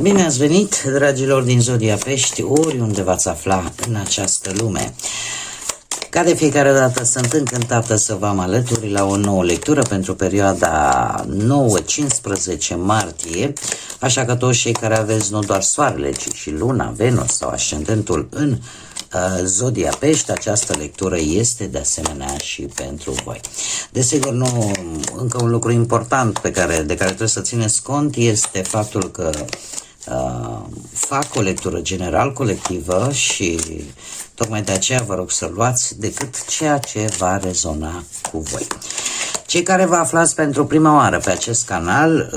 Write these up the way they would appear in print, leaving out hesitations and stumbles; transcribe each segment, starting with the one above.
Bine ați venit, dragilor din Zodia Pești, oriunde v-ați afla în această lume. Ca de fiecare dată sunt încântată să vă am alături la o nouă lectură pentru perioada 9-15 martie, așa că toți cei care aveți nu doar soarele, ci și luna, Venus sau ascendentul în Zodia Pești, această lectură este de asemenea și pentru voi. Desigur, încă un lucru important de care trebuie să țineți cont este faptul că fac o lectură general colectivă și tocmai de aceea vă rog să luați decât ceea ce va rezona cu voi. Cei care vă aflați pentru prima oară pe acest canal,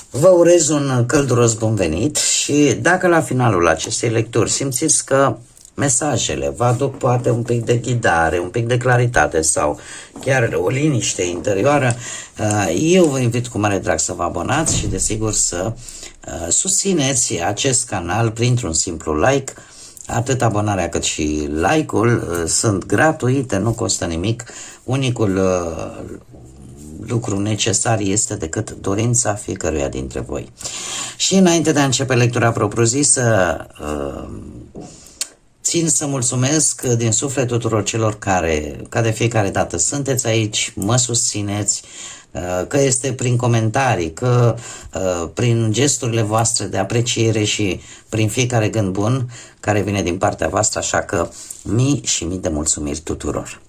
vă urez un călduros bun venit și dacă la finalul acestei lecturi simțiți că mesajele vă aduc poate un pic de ghidare, un pic de claritate sau chiar o liniște interioară, eu vă invit cu mare drag să vă abonați și desigur să susțineți acest canal printr-un simplu like. Atât abonarea cât și like-ul sunt gratuite, nu costă nimic. Unicul lucru necesar este decât dorința fiecăruia dintre voi. Și înainte de a începe lectura propriu-zisă, țin să mulțumesc din suflet tuturor celor care, ca de fiecare dată, sunteți aici, mă susțineți, că este prin comentarii, că prin gesturile voastre de apreciere și prin fiecare gând bun care vine din partea voastră, așa că mii și mii de mulțumiri tuturor.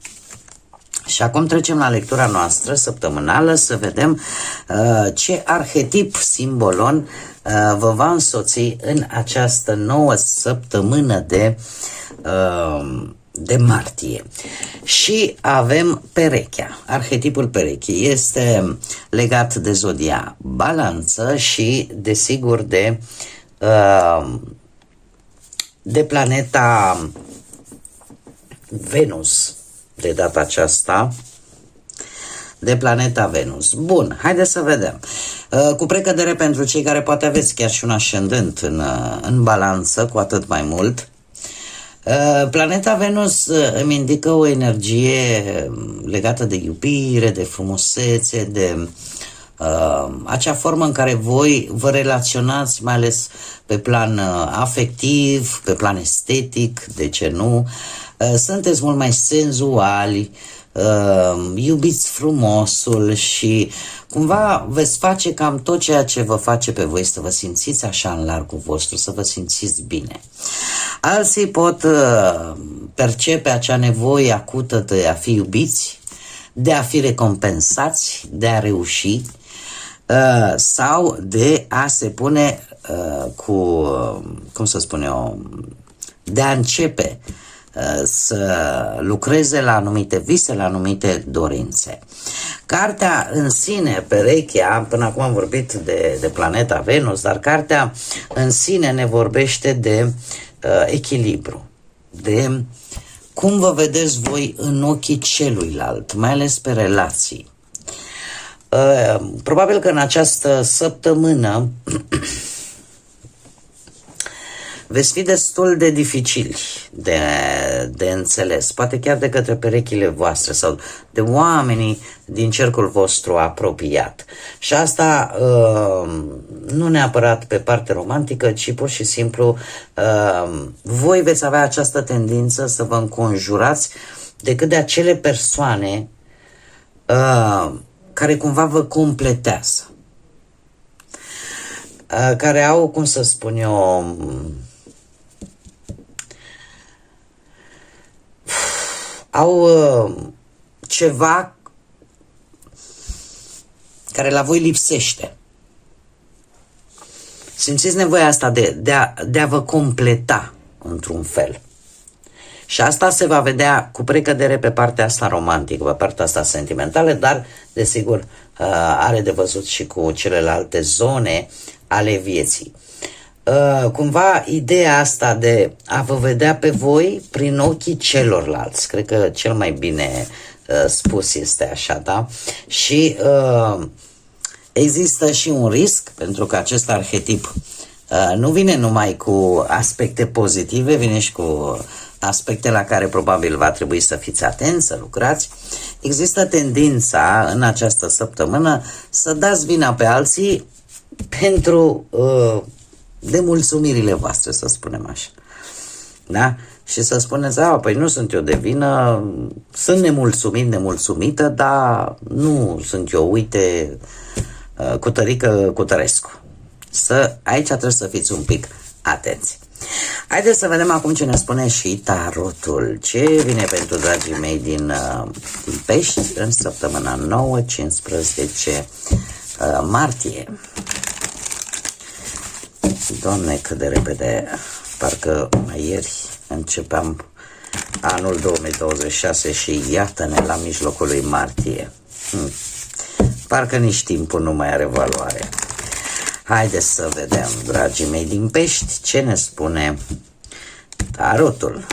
Și acum trecem la lectura noastră săptămânală să vedem ce arhetip simbolon vă va însoți în această nouă săptămână de martie. Și avem perechea. Arhetipul pereche este legat de zodia Balanță și desigur de planeta Venus de data aceasta, de planeta Venus. Bun, haideți să vedem. Cu precădere pentru cei care poate aveți chiar și un ascendent în Balanță, cu atât mai mult. Planeta Venus îmi indică o energie legată de iubire, de frumusețe, de acea formă în care voi vă relaționați, mai ales pe plan afectiv, pe plan estetic, de ce nu? Sunteți mult mai senzuali, iubiți frumosul și cumva veți face cam tot ceea ce vă face pe voi să vă simțiți așa în largul vostru, să vă simțiți bine. Alții pot percepe acea nevoie acută de a fi iubiți, de a fi recompensați, de a reuși sau de a se pune de a începe să lucreze la anumite vise, la anumite dorințe. Cartea în sine, perechea, până acum am vorbit de planeta Venus, dar cartea în sine ne vorbește de echilibru, de cum vă vedeți voi în ochii celuilalt, mai ales pe relații. Probabil că în această săptămână veți fi destul de dificili de înțeles, poate chiar de către perechile voastre sau de oamenii din cercul vostru apropiat. Și asta nu neapărat pe parte romantică, ci pur și simplu voi veți avea această tendință să vă înconjurați decât de acele persoane care cumva vă completează, care au, cum să spun eu, au ceva care la voi lipsește. Simțiți nevoia asta de a vă completa într-un fel. Și asta se va vedea cu precădere pe partea asta romantică, pe partea asta sentimentală, dar, desigur, are de văzut și cu celelalte zone ale vieții. Cumva ideea asta de a vă vedea pe voi prin ochii celorlalți, cred că cel mai bine spus este așa, da? Și există și un risc, pentru că acest arhetip nu vine numai cu aspecte pozitive, vine și cu aspecte la care probabil va trebui să fiți atenți, să lucrați. există tendința în această săptămână să dați vina pe alții pentru nemulțumirile voastre, să spunem așa. Da? Și să spuneți, păi nu sunt eu de vină, sunt nemulțumit, nemulțumită, dar nu sunt eu, uite, cu tărică, cu tărescu. Aici trebuie să fiți un pic atenți. Haideți să vedem acum ce ne spune și tarotul. Ce vine pentru dragii mei din Pești în săptămâna 9-15 martie. Doamne, cât de repede, parcă mai ieri începeam anul 2026 și iată-ne la mijlocul lui martie. Parcă nici timpul nu mai are valoare. Haideți să vedem, dragii mei din Pești, ce ne spune tarotul.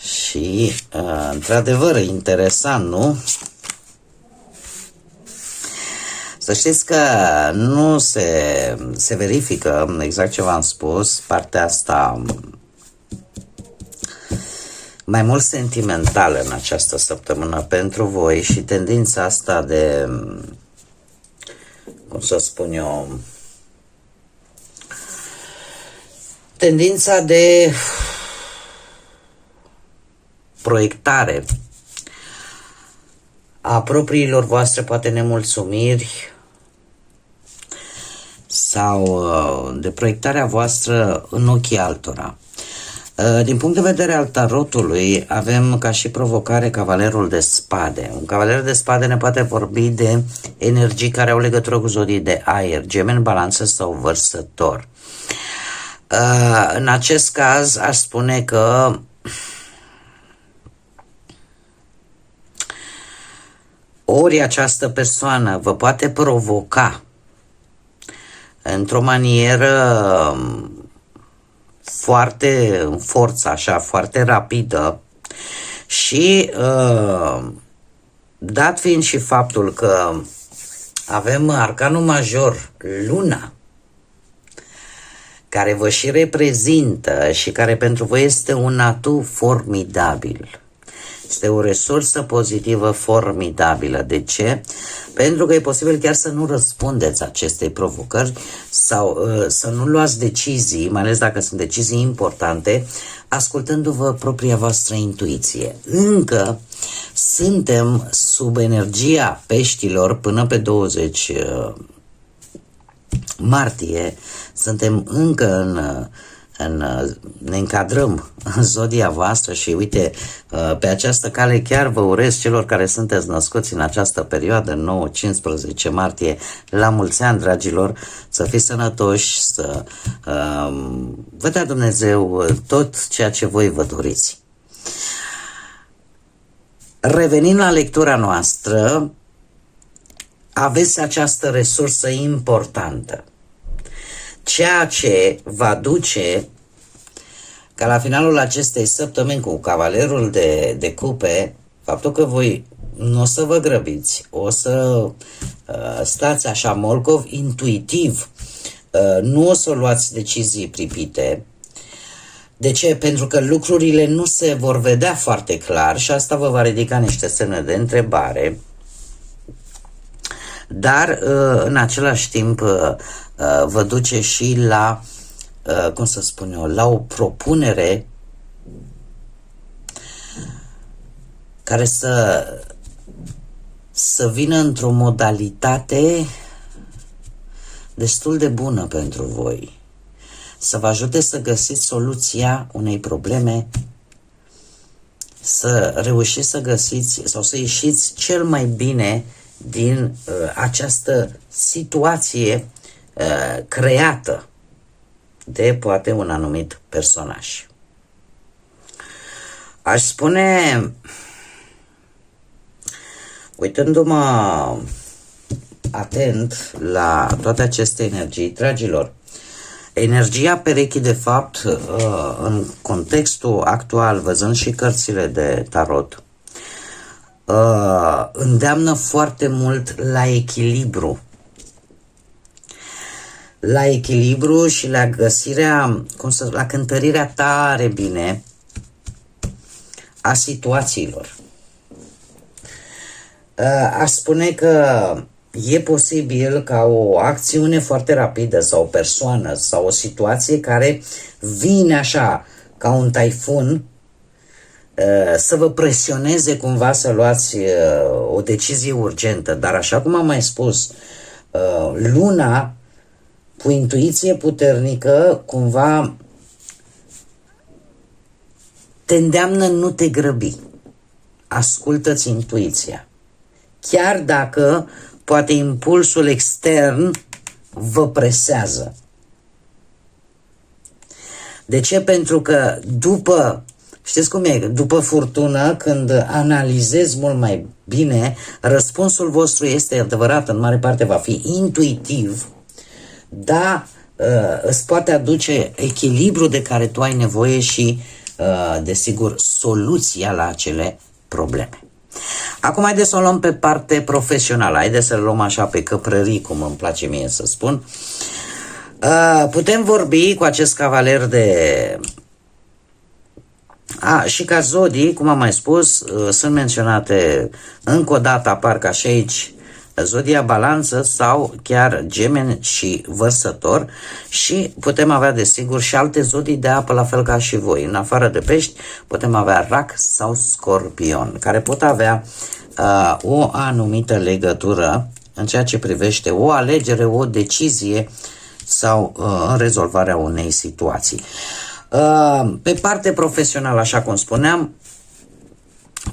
Și, într-adevăr, interesant, nu? Să știți că nu se verifică exact ce v-am spus, partea asta mai mult sentimentală în această săptămână pentru voi și tendința asta de, cum să spun eu, tendința de proiectare a propriilor voastre poate nemulțumiri sau de proiectarea voastră în ochii altora. Din punct de vedere al tarotului, avem ca și provocare Cavalerul de Spade. Un Cavaler de Spade ne poate vorbi de energii care au legătură cu zodii de aer, Gemeni, Balanță sau Vărsător. În acest caz, aș spune că ori această persoană vă poate provoca într-o manieră foarte în forță, așa, foarte rapidă și dat fiind și faptul că avem arcanul major, Luna, care vă și reprezintă și care pentru voi este un atu formidabil. Este o resursă pozitivă formidabilă. De ce? Pentru că e posibil chiar să nu răspundeți acestei provocări sau să nu luați decizii, mai ales dacă sunt decizii importante, ascultându-vă propria voastră intuiție. Încă suntem sub energia peștilor până pe 20 martie, suntem încă ne încadrăm în zodia voastră și uite, pe această cale chiar vă urez celor care sunteți născuți în această perioadă, 9-15 martie, la mulți ani, dragilor, să fiți sănătoși, să vă dea Dumnezeu tot ceea ce voi vă doriți. Revenind la lectura noastră, aveți această resursă importantă, ceea ce va duce ca la finalul acestei săptămâni cu Cavalerul de Cupe, faptul că voi nu o să vă grăbiți, o să stați așa molcov, intuitiv, nu o să luați decizii pripite. De ce? Pentru că lucrurile nu se vor vedea foarte clar și asta vă va ridica niște semne de întrebare, dar în același timp vă duce și la, cum să spun eu, la o propunere care să vină într-o modalitate destul de bună pentru voi, să vă ajute să găsiți soluția unei probleme, să reușiți să găsiți sau să ieșiți cel mai bine din această situație creată de poate un anumit personaj. Aș spune, uitându-mă atent la toate aceste energii, dragilor, energia perechii, de fapt, în contextul actual, văzând și cărțile de tarot, îndeamnă foarte mult la echilibru. la echilibru și la găsirea, la cântărirea tare bine a situațiilor. Aș spune că e posibil ca o acțiune foarte rapidă sau o persoană sau o situație care vine așa ca un taifun să vă presioneze cumva să luați o decizie urgentă. Dar așa cum am mai spus, luna cu intuiție puternică cumva te îndeamnă nu te grăbi. Ascultă-ți intuiția. Chiar dacă poate impulsul extern vă presează. De ce? Pentru că știți cum e, după furtună, când analizezi mult mai bine, răspunsul vostru este adevărat, în mare parte va fi intuitiv, dar îți poate aduce echilibru de care tu ai nevoie și, desigur, soluția la acele probleme. Acum haideți să o luăm pe parte profesională, haideți să o luăm așa pe căprării, cum îmi place mie să spun. Putem vorbi cu acest cavaler de... și ca zodii, cum am mai spus, sunt menționate încă o dată, apar ca și aici zodia Balanță sau chiar Gemeni și Vărsător, și putem avea desigur și alte zodii de apă la fel ca și voi. În afară de Pești putem avea Rac sau Scorpion, care pot avea o anumită legătură în ceea ce privește o alegere, o decizie sau în rezolvarea unei situații. Pe parte profesională, așa cum spuneam,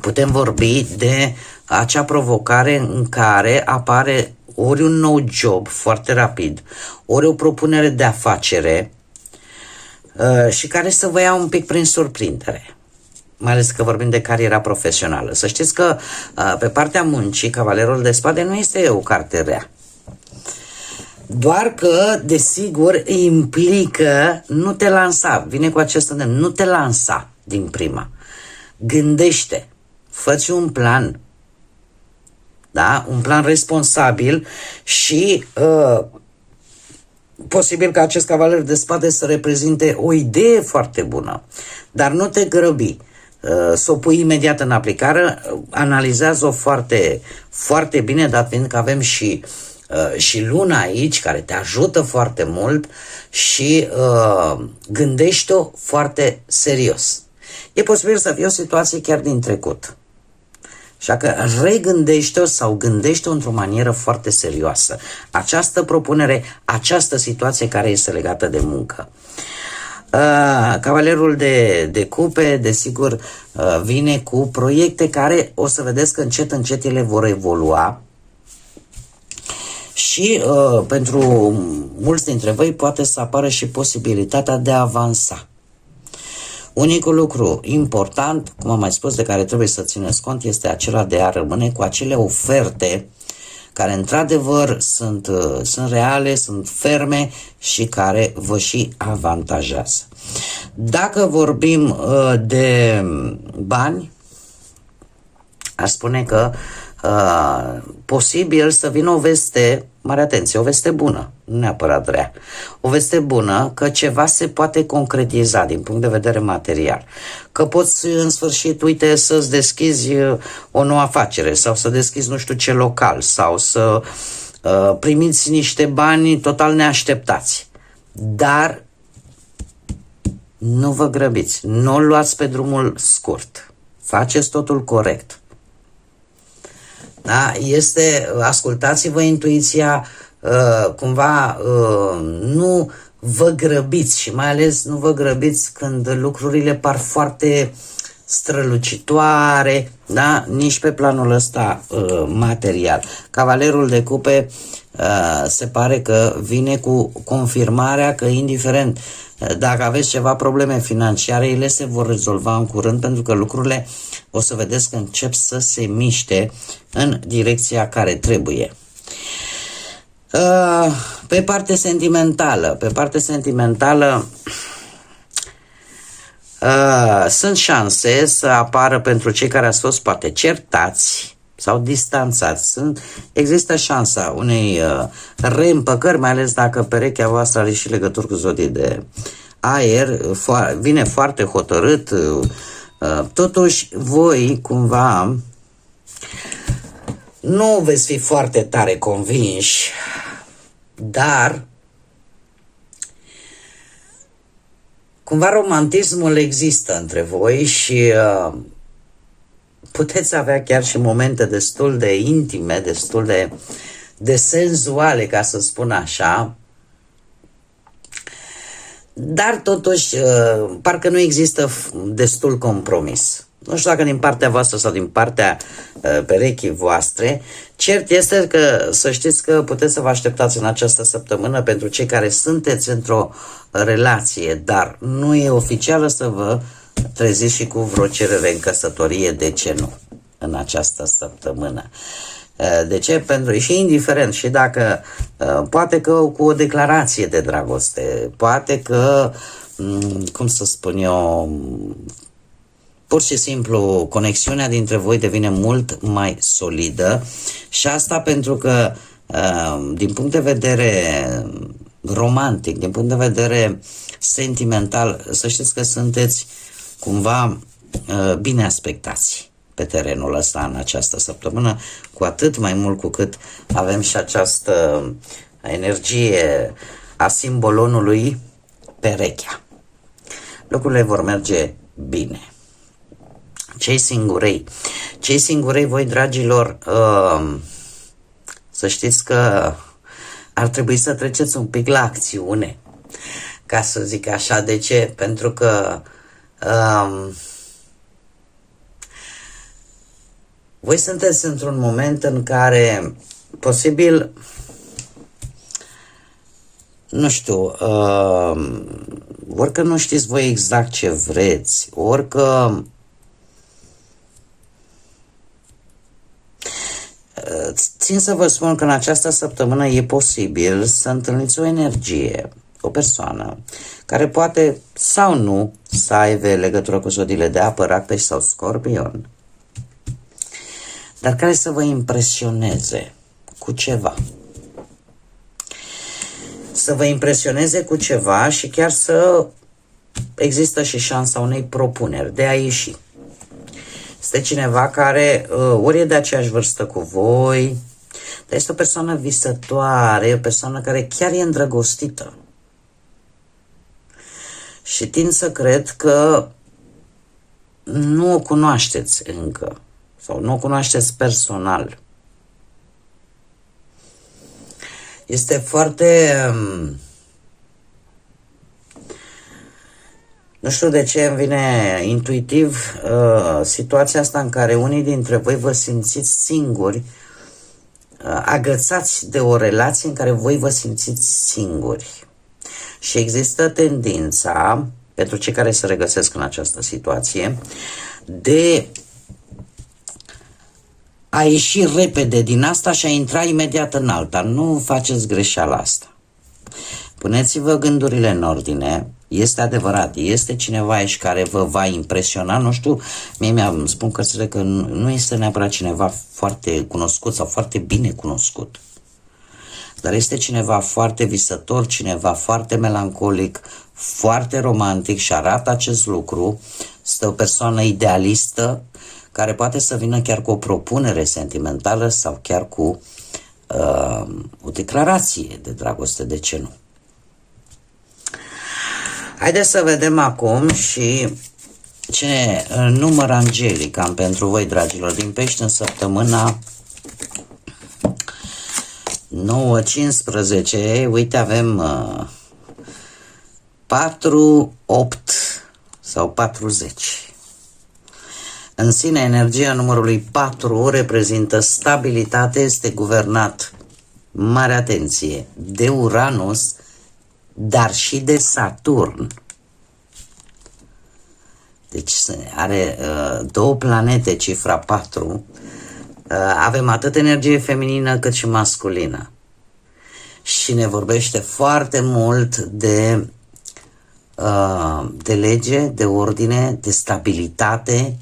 putem vorbi de acea provocare în care apare ori un nou job foarte rapid, ori o propunere de afacere și care să vă ia un pic prin surprindere, mai ales că vorbim de cariera profesională. Să știți că pe partea muncii, Cavalerul de Spade nu este o carte rea. Doar că, desigur, implică nu te lansa, vine cu acest îndemn, nu te lansa din prima. Gândește, fă-ți un plan, da? Un plan responsabil și posibil ca acest cavaler de spade să reprezinte o idee foarte bună, dar nu te grăbi. Să o pui imediat în aplicare, analizează-o foarte, foarte bine, dat fiind că avem și luna aici, care te ajută foarte mult, și gândește-o foarte serios. E posibil să fie o situație chiar din trecut. Așa că regândește-o sau gândește-o într-o manieră foarte serioasă. Această propunere, această situație care este legată de muncă. Cavalerul de cupe, desigur, vine cu proiecte care o să vedeți că încet, încet ele vor evolua. Și pentru mulți dintre voi poate să apară și posibilitatea de a avansa. Unicul lucru important, cum am mai spus, de care trebuie să țineți cont, este acela de a rămâne cu acele oferte care într-adevăr sunt reale, sunt ferme și care vă și avantajează. Dacă vorbim de bani, aș spune că posibil să vină o veste, mare atenție, o veste bună, nu neapărat rea, o veste bună că ceva se poate concretiza din punct de vedere material, că poți în sfârșit, uite, să-ți deschizi o nouă afacere sau să deschizi nu știu ce local sau să primiți niște bani total neașteptați, dar nu vă grăbiți, nu o luați pe drumul scurt, faceți totul corect. Da? Ascultați-vă intuiția, cumva nu vă grăbiți și mai ales nu vă grăbiți când lucrurile par foarte strălucitoare, da? Nici pe planul ăsta material. Cavalerul de cupe se pare că vine cu confirmarea că indiferent dacă aveți ceva probleme financiare, ele se vor rezolva în curând, pentru că lucrurile o să vedeți că încep să se miște în direcția care trebuie. Pe partea sentimentală, sunt șanse să apară pentru cei care ați fost poate certați, sau distanțați. Există șansa unei reîmpăcări, mai ales dacă perechea voastră are și legături cu zodii de aer, vine foarte hotărât. Totuși, voi cumva nu veți fi foarte tare convinși, dar cumva romantismul există între voi și puteți avea chiar și momente destul de intime, destul de senzuale, ca să spun așa, dar totuși parcă nu există destul compromis. Nu știu dacă din partea voastră sau din partea perechii voastre. Cert este că să știți că puteți să vă așteptați în această săptămână pentru cei care sunteți într-o relație, dar nu e oficială să vă treziți și cu vreo cerere în căsătorie. De ce nu? În această săptămână. De ce? Pentru și indiferent și dacă poate că cu o declarație de dragoste, poate că, cum să spun eu, pur și simplu conexiunea dintre voi devine mult mai solidă și asta pentru că din punct de vedere romantic, din punct de vedere sentimental, să știți că sunteți cumva bine aspectați pe terenul ăsta în această săptămână, cu atât mai mult cu cât avem și această energie a simbolonului perechea. Lucrurile vor merge bine. Cei singurei, voi, dragilor, să știți că ar trebui să treceți un pic la acțiune, ca să zic așa. De ce? Pentru că voi sunteți într-un moment în care posibil, nu știu, orică nu știți voi exact ce vreți, orică țin să vă spun că în această săptămână e posibil să întâlniți o energie, o persoană care poate sau nu să aibă legătură cu zodiile de apă, Rac, Pești sau Scorpion, dar care să vă impresioneze cu ceva. Să vă impresioneze cu ceva și chiar să există și șansa unei propuneri de a ieși. Este cineva care ori e de aceeași vârstă cu voi, dar este o persoană visătoare, o persoană care chiar e îndrăgostită. Și tind să cred că nu o cunoașteți încă sau nu o cunoașteți personal. Este foarte... nu știu de ce îmi vine intuitiv situația asta în care unii dintre voi vă simțiți singuri, agățați de o relație în care voi vă simțiți singuri. Și există tendința, pentru cei care se regăsesc în această situație, de a ieși repede din asta și a intra imediat în alta. Nu faceți greșeala asta. Puneți-vă gândurile în ordine. Este adevărat, este cineva aici care vă va impresiona, nu știu, mie mi-am spun cărțile că nu este neapărat cineva foarte cunoscut sau foarte bine cunoscut, dar este cineva foarte visător, cineva foarte melancolic, foarte romantic și arată acest lucru. Este o persoană idealistă care poate să vină chiar cu o propunere sentimentală sau chiar cu o declarație de dragoste, de ce nu? Haideți să vedem acum și ce număr angelic am pentru voi, dragilor, din Pești în săptămâna 9-15. Uite, avem 4, 8 sau 40. În sine, energia numărului 4 reprezintă stabilitate, este guvernat, mare atenție, de Uranus, dar și de Saturn. Deci are două planete, cifra 4. Avem atât energie feminină cât și masculină. Și ne vorbește foarte mult de lege, de ordine, de stabilitate,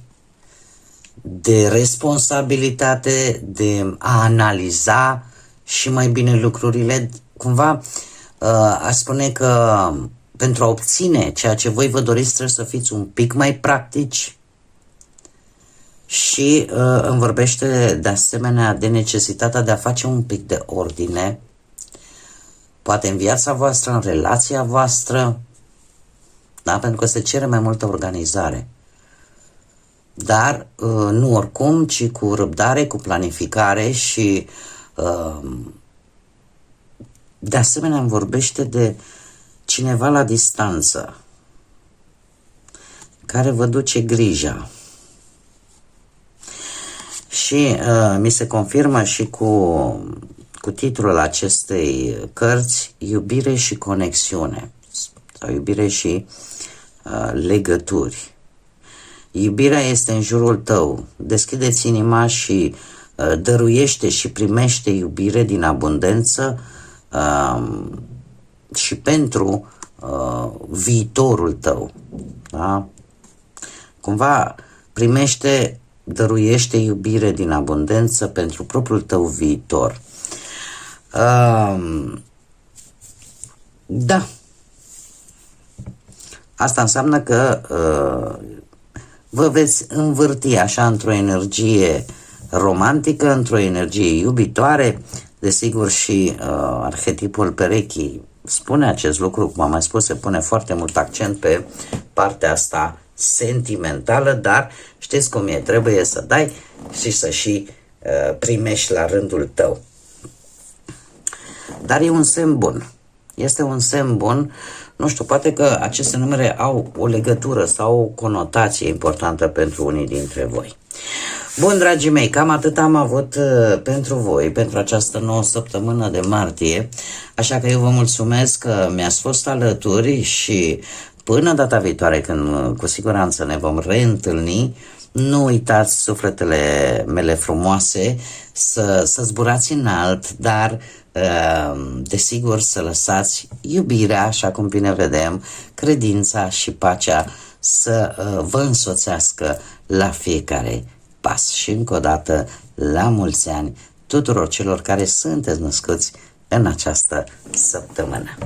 de responsabilitate, de a analiza și mai bine lucrurile. Cumva aș spune că pentru a obține ceea ce voi vă doriți trebuie să fiți un pic mai practici și îmi vorbește de asemenea de necesitatea de a face un pic de ordine, poate în viața voastră, în relația voastră, da? Pentru că se cere mai multă organizare. Dar nu oricum, ci cu răbdare, cu planificare și de asemenea îmi vorbește de cineva la distanță care vă duce grija. Și mi se confirmă și cu titlul acestei cărți, Iubire și conexiune, sau iubire și legături. Iubirea este în jurul tău. Deschide-ți inima și dăruiește și primește iubire din abundență și pentru viitorul tău. Da? Cumva primește, dăruiește iubire din abundență pentru propriul tău viitor. Da. Asta înseamnă că vă veți învârti așa într-o energie romantică, într-o energie iubitoare. Desigur și arhetipul perechii spune acest lucru, cum am mai spus, se pune foarte mult accent pe partea asta sentimentală, dar știți cum e, trebuie să dai și să și primești la rândul tău. Dar e un semn bun. Este un semn bun. Nu știu, poate că aceste numere au o legătură sau o conotație importantă pentru unii dintre voi. Bun, dragii mei, cam atât am avut pentru voi, pentru această nouă săptămână de martie, așa că eu vă mulțumesc că mi-ați fost alături și până data viitoare, când cu siguranță ne vom reîntâlni, nu uitați, sufletele mele frumoase, să zburați înalt, dar desigur să lăsați iubirea, așa cum bine vedem, credința și pacea să vă însoțească la fiecare pas. Și încă o dată, la mulți ani tuturor celor care sunteți născuți în această săptămână.